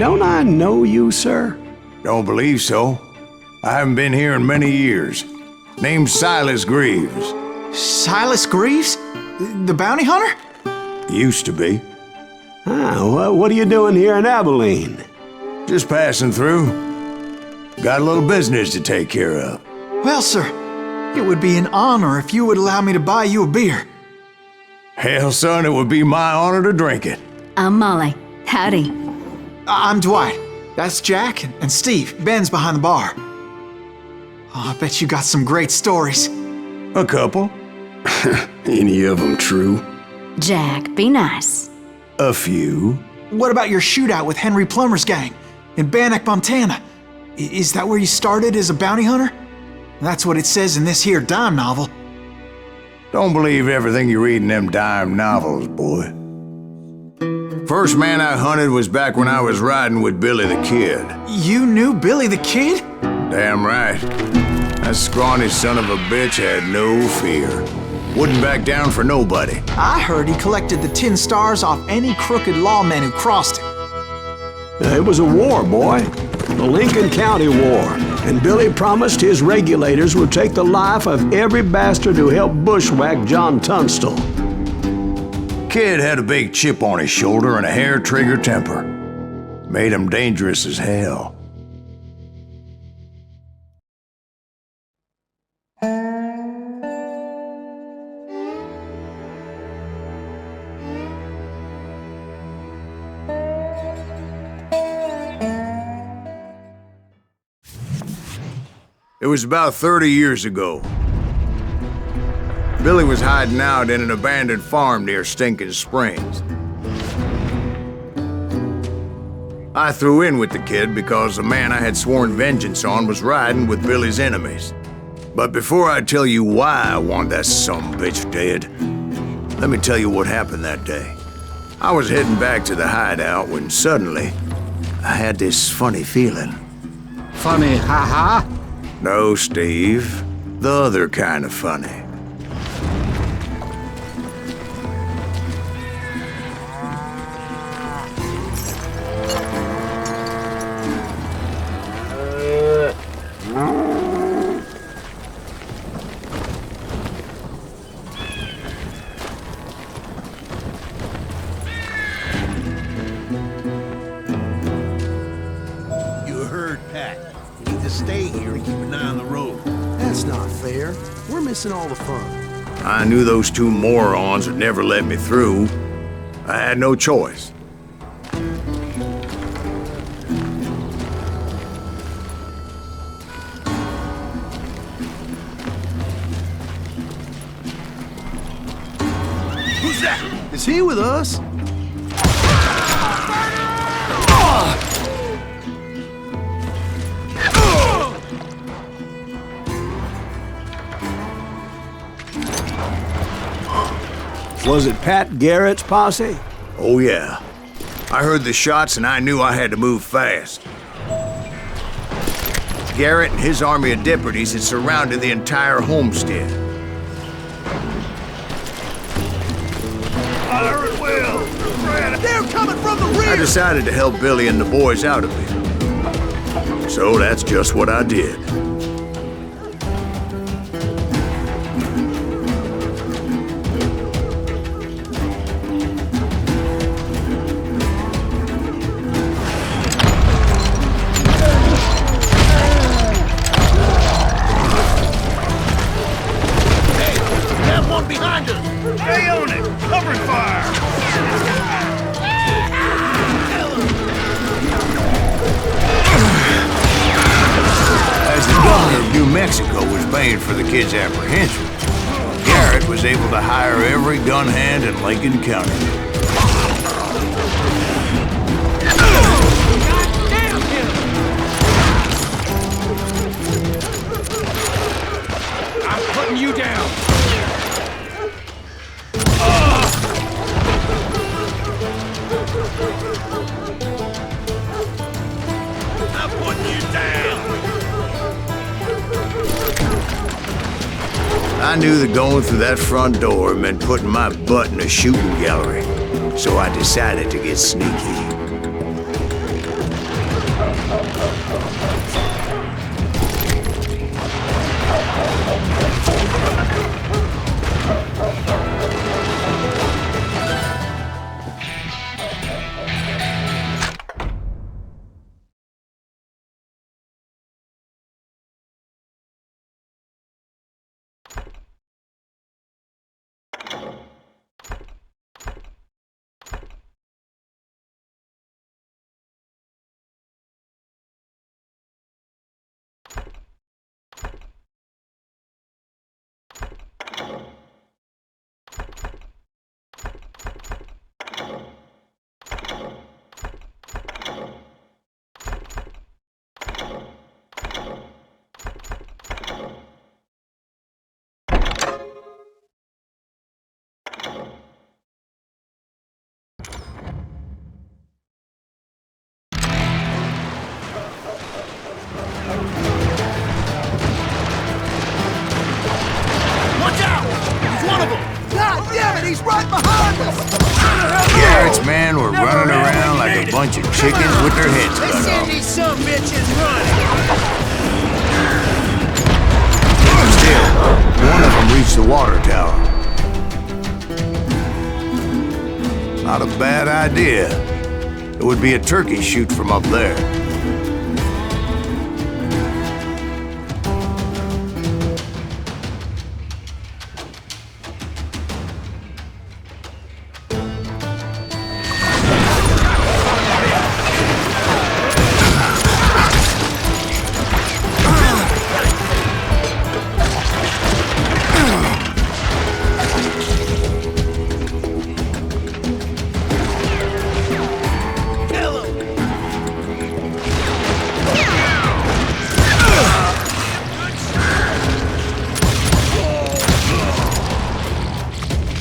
don't I know you, sir? Don't believe so. I haven't been here in many years. Name's Silas Greaves. Silas Greaves? The bounty hunter? Used to be. Well, what are you doing here in Abilene? Just passing through. Got a little business to take care of. Well, sir, it would be an honor if you would allow me to buy you a beer. Hell, son, it would be my honor to drink it. I'm Molly. Howdy. I'm Dwight. That's Jack and Steve. Ben's behind the bar. Oh, I bet you got some great stories. A couple. Any of them true? Jack, be nice. A few. What about your shootout with Henry Plummer's gang in Bannock, Montana? Is that where you started as a bounty hunter? That's what it says in this here dime novel. Don't believe everything you read in them dime novels, boy. First man I hunted was back when I was riding with Billy the Kid. You knew Billy the Kid? Damn right. That scrawny son of a bitch had no fear. Wouldn't back down for nobody. I heard he collected the 10 stars off any crooked lawman who crossed him. It was a war, boy. The Lincoln County War. And Billy promised his regulators would take the life of every bastard who helped bushwhack John Tunstall. Kid had a big chip on his shoulder and a hair-trigger temper. Made him dangerous as hell. It was about 30 years ago. Billy was hiding out in an abandoned farm near Stinking Springs. I threw in with the kid because the man I had sworn vengeance on was riding with Billy's enemies. But before I tell you why I want that sumbitch dead, let me tell you what happened that day. I was heading back to the hideout when suddenly I had this funny feeling. Funny, ha-ha? No, Steve. The other kind of funny. Stay here and keep an eye on the road. That's not fair. We're missing all the fun. I knew those two morons would never let me through. I had no choice. Who's that? Is he with us? Was it Pat Garrett's posse? Oh, yeah. I heard the shots and I knew I had to move fast. Garrett and his army of deputies had surrounded the entire homestead. Fire at will! They're coming from the rear! I decided to help Billy and the boys out of it. So that's just what I did. Stay on it! Cover fire! As the governor of New Mexico was paying for the kid's apprehension, Garrett was able to hire every gun hand in Lincoln County. I'm putting you down. I'm putting you down! I knew that going through that front door meant putting my butt in a shooting gallery, so I decided to get sneaky. bunch of chickens with their heads They cut send off. these some bitches running. Still, one of them reached the water tower. Not a bad idea. It would be a turkey shoot from up there.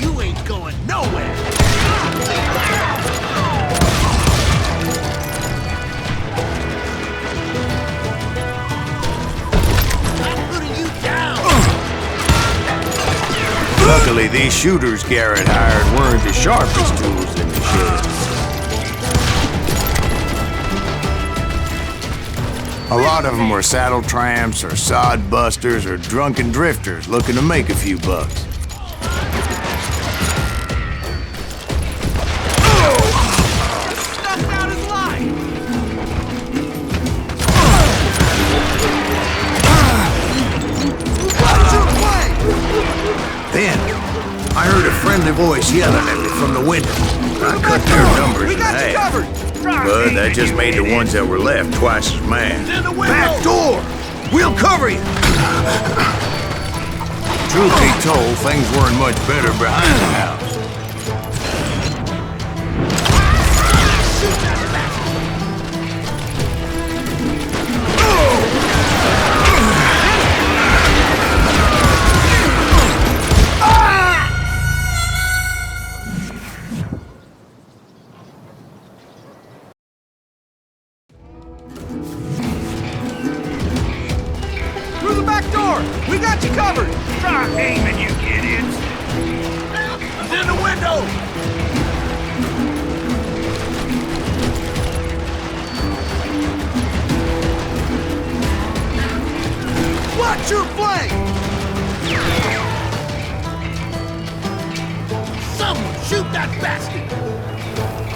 You ain't going nowhere. I'm putting you down. Luckily, these shooters Garrett hired weren't the sharpest tools in the shed. A lot of them were saddle tramps or sod busters or drunken drifters looking to make a few bucks. Snuffed out his life. What's your play? Then, I heard a friendly voice yelling at me from the window. I cut their numbers We in got you half. covered. But that just made the ones that were left twice as mad. In the window. Back door! We'll cover you! Truth be told, things weren't much better behind the house. Through the back door. We got you covered. Stop aiming, you idiots. He's in the window. Watch your flank. Someone shoot that bastard.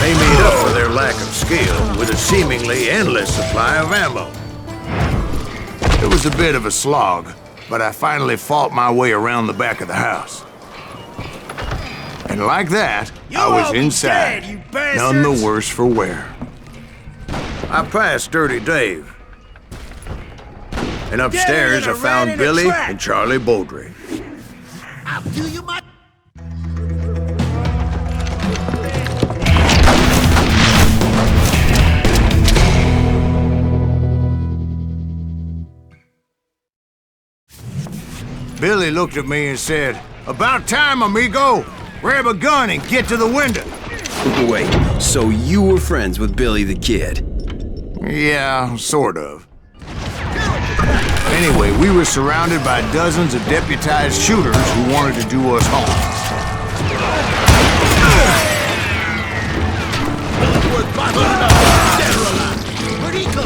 They made up for their lack of skill with a seemingly endless supply of ammo. It was a bit of a slog, but I finally fought my way around the back of the house. And like that, I was all be inside, dead, you none the bastards. worse for wear. I passed Dirty Dave. And upstairs I and I ran found in a Billy trap. and Charlie Baldry. I'll do you my... Billy looked at me and said, "About time, amigo! Grab a gun and get to the window." Wait, so you were friends with Billy the Kid? Yeah, sort of. Anyway, we were surrounded by dozens of deputized shooters who wanted to do us harm. Where'd he go?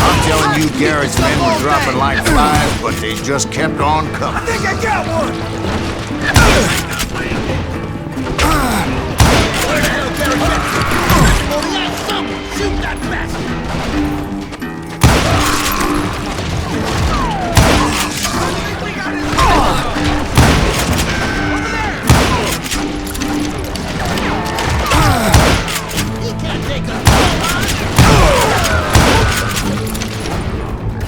I'm telling you, Garrett's men were dropping like flies, but they just kept on I coming. think I got one. Where the hell Garrett get? Oh, yeah, someone shoot that bastard. You can't take us.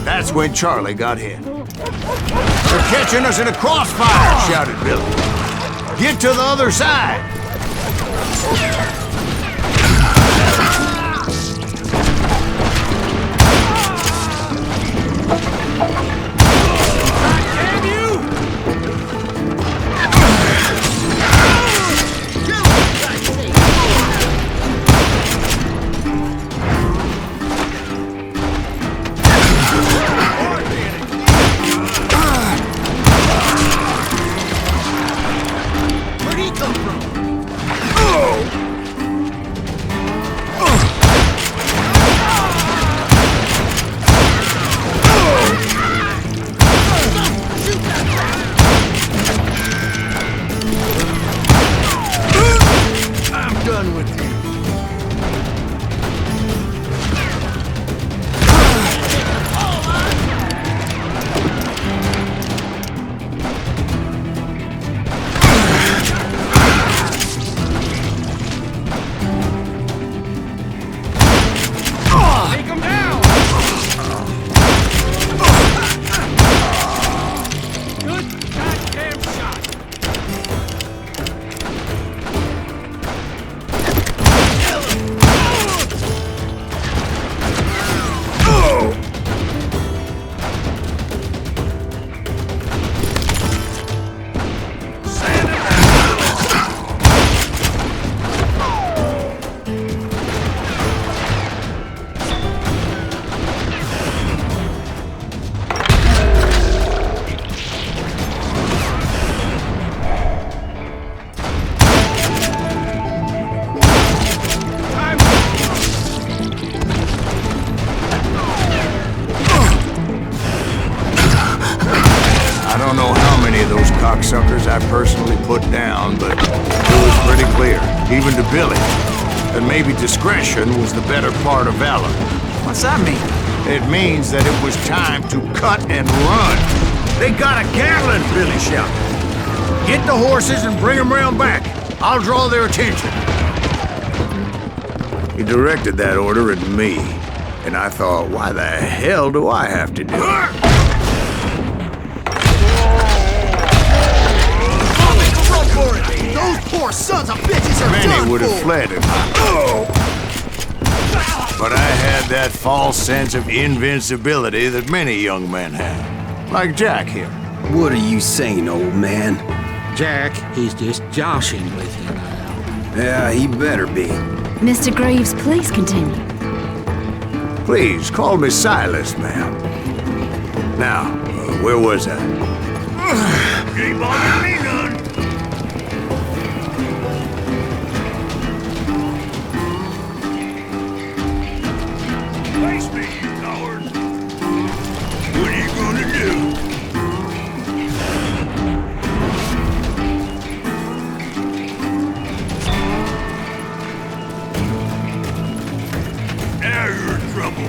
That's when Charlie got hit. "They're catching us in a crossfire!" shouted Billy. Get to the other side! Damn you! Where'd he come from? I'm done with you. Take him down! Good goddamn shot! I don't know how many of those cocksuckers I personally put down, but it was pretty clear, even to Billy, that maybe discretion was the better part of valor. What's that mean? It means that it was time to cut and run. They got a Gatling, Billy shouted. Get the horses and bring them round back. I'll draw their attention. He directed that order at me, and I thought, why the hell do I have to do it? Those poor sons of bitches are done Many would have for. fled him. But I had that false sense of invincibility that many young men have. Like Jack here. What are you saying, old man? Jack, he's just joshing with you now. Yeah, he better be. Mr. Greaves, please continue. Please, call me Silas, ma'am. Now, where was I? Keep on me, none. Face me, you coward. What are you gonna do? Now you're in trouble.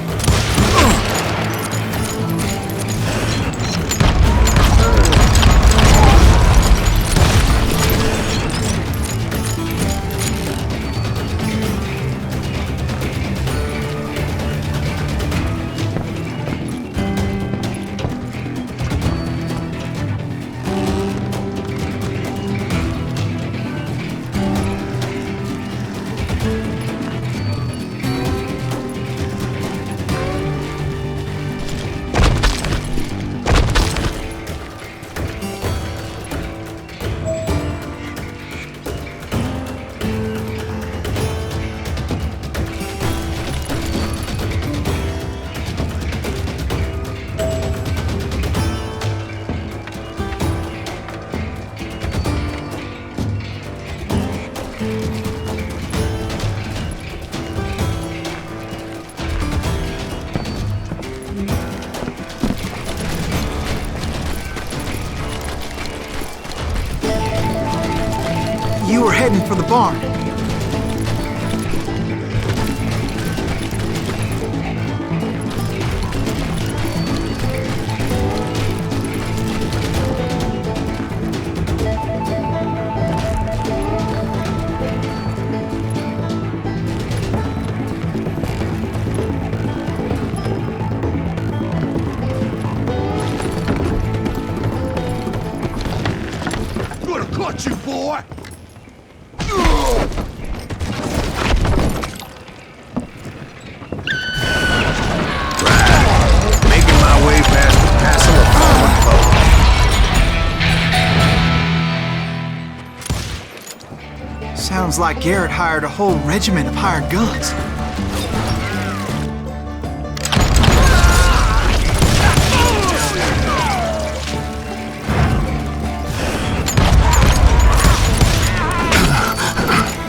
You were heading for the barn. Gonna cut you, boy! Sounds like Garrett hired a whole regiment of hired guns.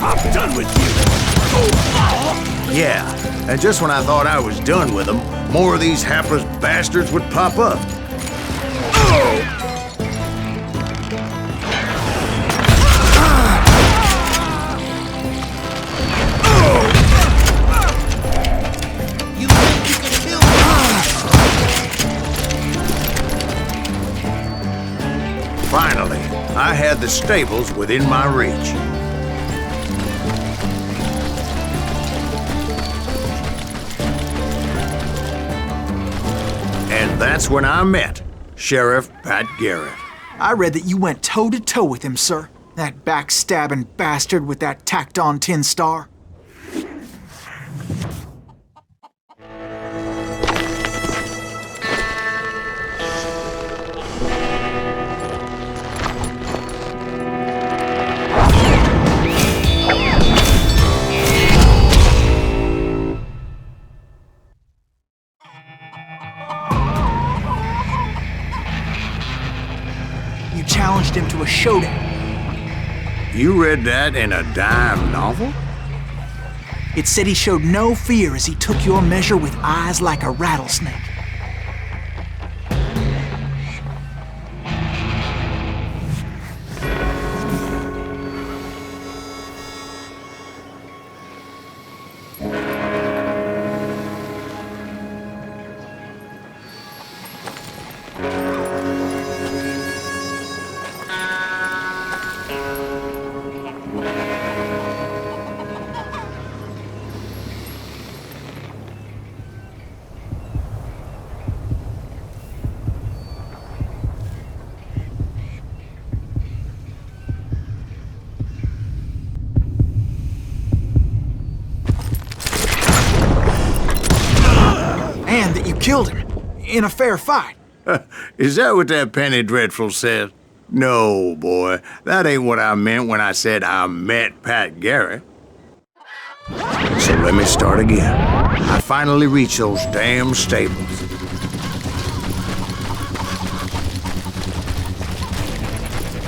I'm done with you! Yeah, and just when I thought I was done with them, more of these hapless bastards would pop up. You think you can kill me? Finally, I had the stables within my reach. And that's when I met Sheriff Pat Garrett. I read that you went toe-to-toe with him, sir. That backstabbing bastard with that tacked-on tin star. You challenged him to a showdown. You read that in a dime novel? It said he showed no fear as he took your measure with eyes like a rattlesnake. And that you killed him in a fair fight. Is that what that Penny Dreadful said? No, boy. That ain't what I meant when I said I met Pat Garrett. So let me start again. I finally reached those damn stables.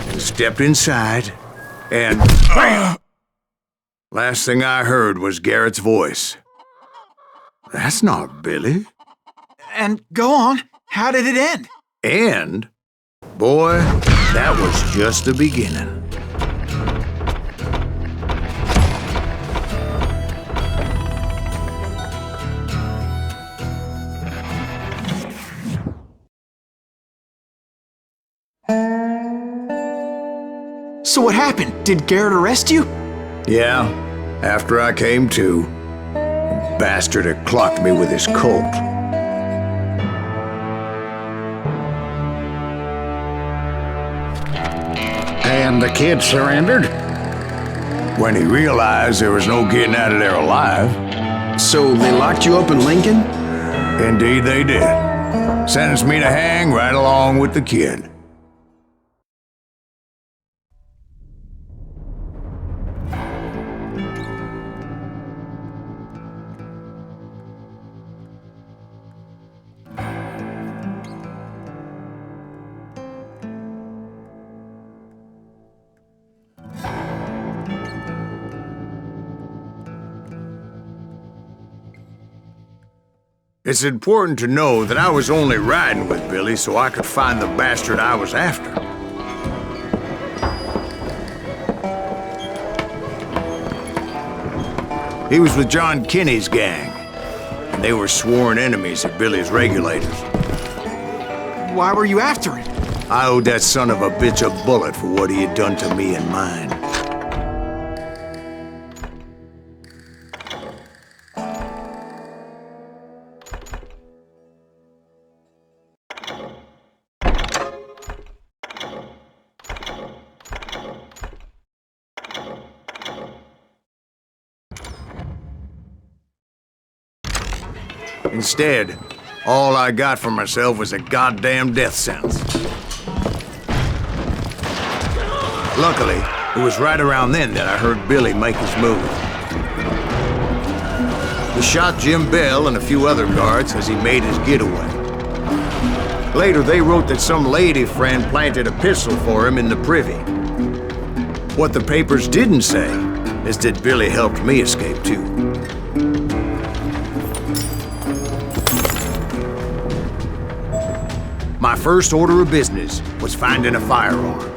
And stepped inside, and last thing I heard was Garrett's voice. That's not Billy. And go on, how did it end? And, boy, that was just the beginning. So what happened? Did Garrett arrest you? Yeah, after I came to, the bastard had clocked me with his Colt. And the kid surrendered? When he realized there was no getting out of there alive. So they locked you up in Lincoln? Indeed they did. Sentenced me to hang right along with the kid. It's important to know that I was only riding with Billy so I could find the bastard I was after. He was with John Kinney's gang, and they were sworn enemies of Billy's regulators. Why were you after him? I owed that son of a bitch a bullet for what he had done to me and mine. Instead, all I got for myself was a goddamn death sentence. Luckily, It was right around then that I heard Billy make his move. He shot Jim Bell and a few other guards as he made his getaway. Later, they wrote that some lady friend planted a pistol for him in the privy. What the papers didn't say is that Billy helped me escape too. My first order of business was finding a firearm.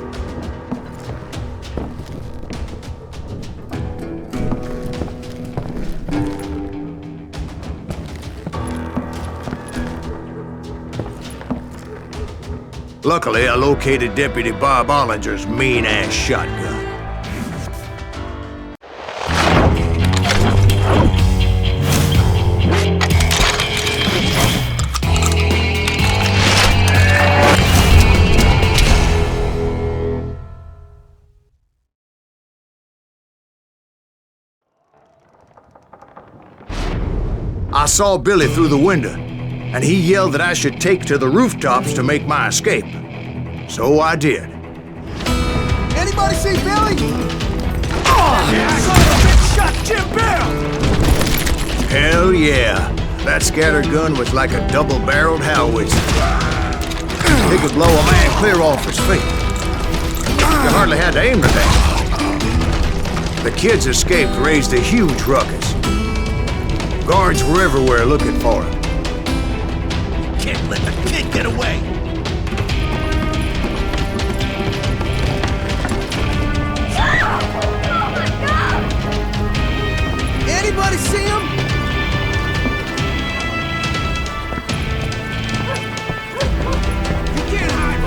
Luckily, I located Deputy Bob Ollinger's mean-ass shotgun. I saw Billy through the window, and he yelled that I should take to the rooftops to make my escape. So I did. Anybody see Billy? Son of a bitch shot Jim Bell! Hell yeah. That scattergun was like a double-barreled howitzer. It could blow a man clear off his feet. You hardly had to aim the thing. The kids escaped raised a huge ruckus. Guards were everywhere looking for him. Can't let the kid get away. Anybody see him? You can't hide!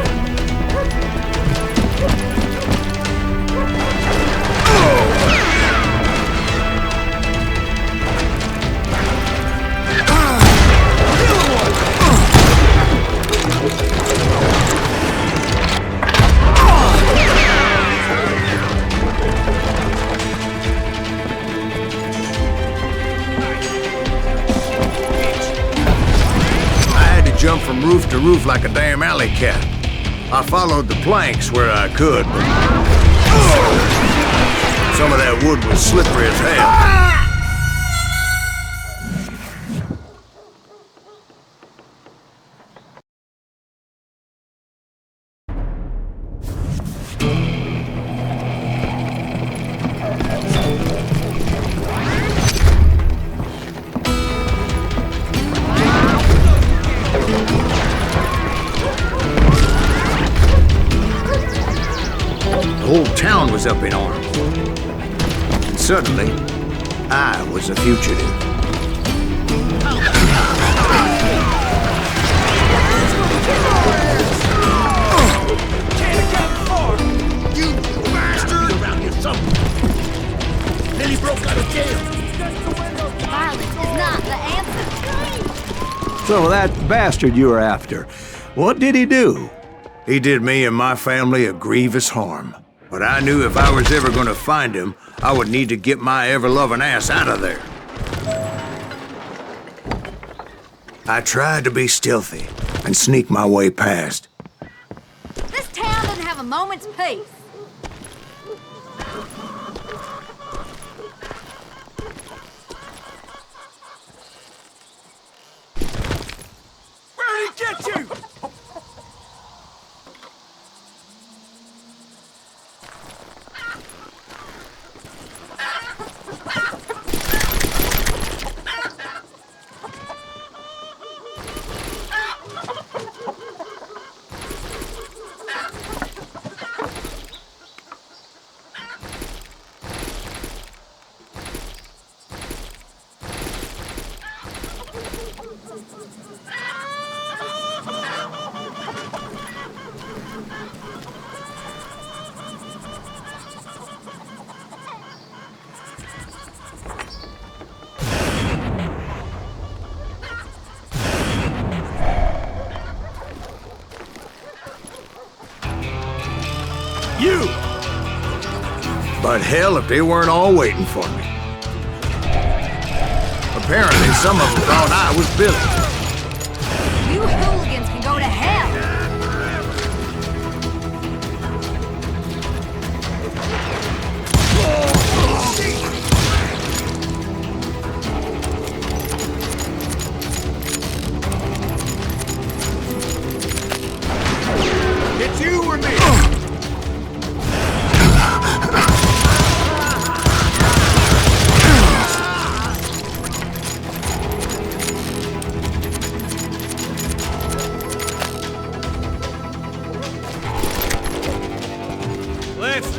Jump from roof to roof like a damn alley cat. I followed the planks where I could, but some of that wood was slippery as hell. The whole town was up in arms. And suddenly, I was a fugitive. Can't have gotten far! You bastard! Around here somewhere. Billy broke out of jail. Violence is not the answer. So that bastard you were after, what did he do? He did me and my family a grievous harm. But I knew if I was ever gonna find him, I would need to get my ever-loving ass out of there. I tried to be stealthy and sneak my way past. This town doesn't have a moment's peace. Where did he get you? You! But hell if they weren't all waiting for me. Apparently, some of them thought I was Billy. You hooligans can go to hell.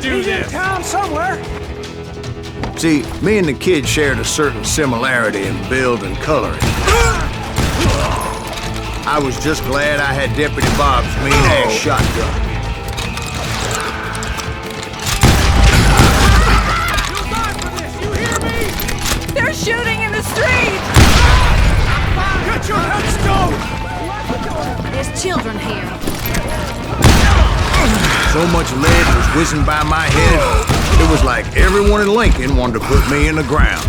do this. Town somewhere. See, me and the kid shared a certain similarity in build and coloring. I was just glad I had Deputy Bob's mean-ass shotgun. You'll die for this, you hear me? They're shooting in the street! Get your headstone! There's children here. So much lead was whizzing by my head, it was like everyone in Lincoln wanted to put me in the ground.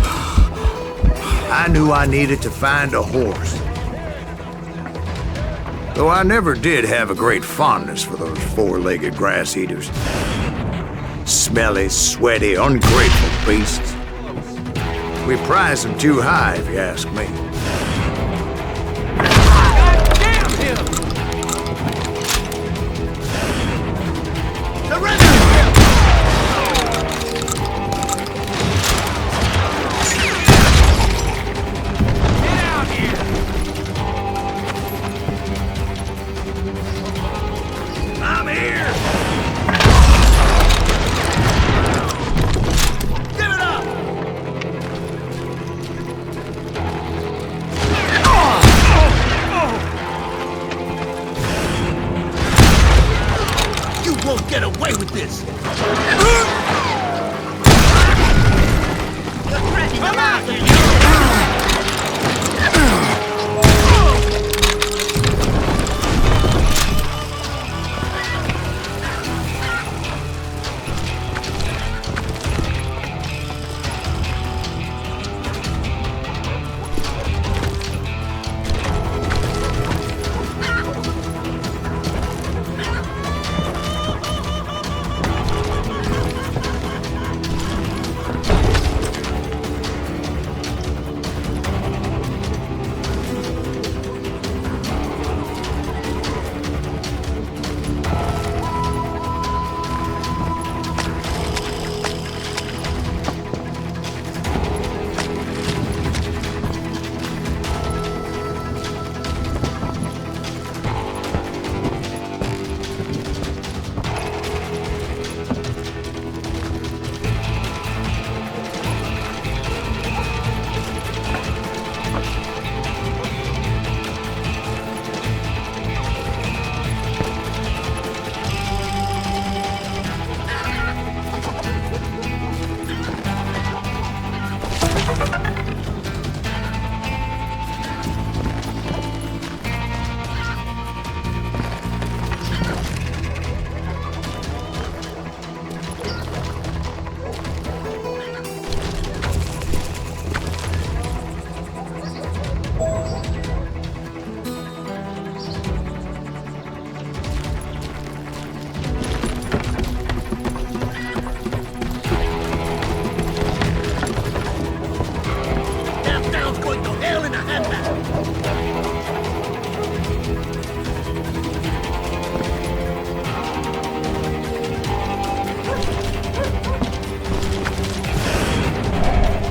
I knew I needed to find a horse. Though I never did have a great fondness for those four-legged grass eaters. Smelly, sweaty, ungrateful beasts. We prize them too high, if you ask me. Damn him! Won't get away with this! Come out, you!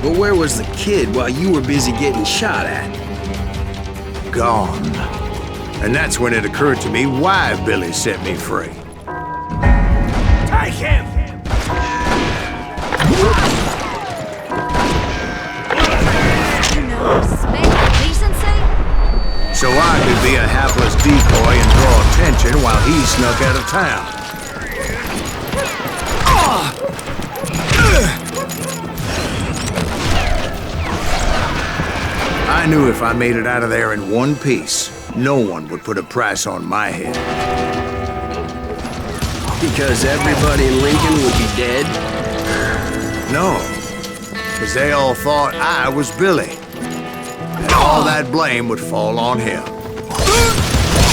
But where was the kid while you were busy getting shot at? Gone. And that's when it occurred to me why Billy set me free. Take him! You know, respect, decency. So I could be a hapless decoy and draw attention while he snuck out of town. I knew if I made it out of there in one piece, no one would put a price on my head. Because everybody in Lincoln would be dead? No, because they all thought I was Billy. And all that blame would fall on him.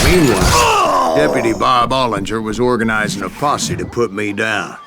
Meanwhile, Deputy Bob Ollinger was organizing a posse to put me down.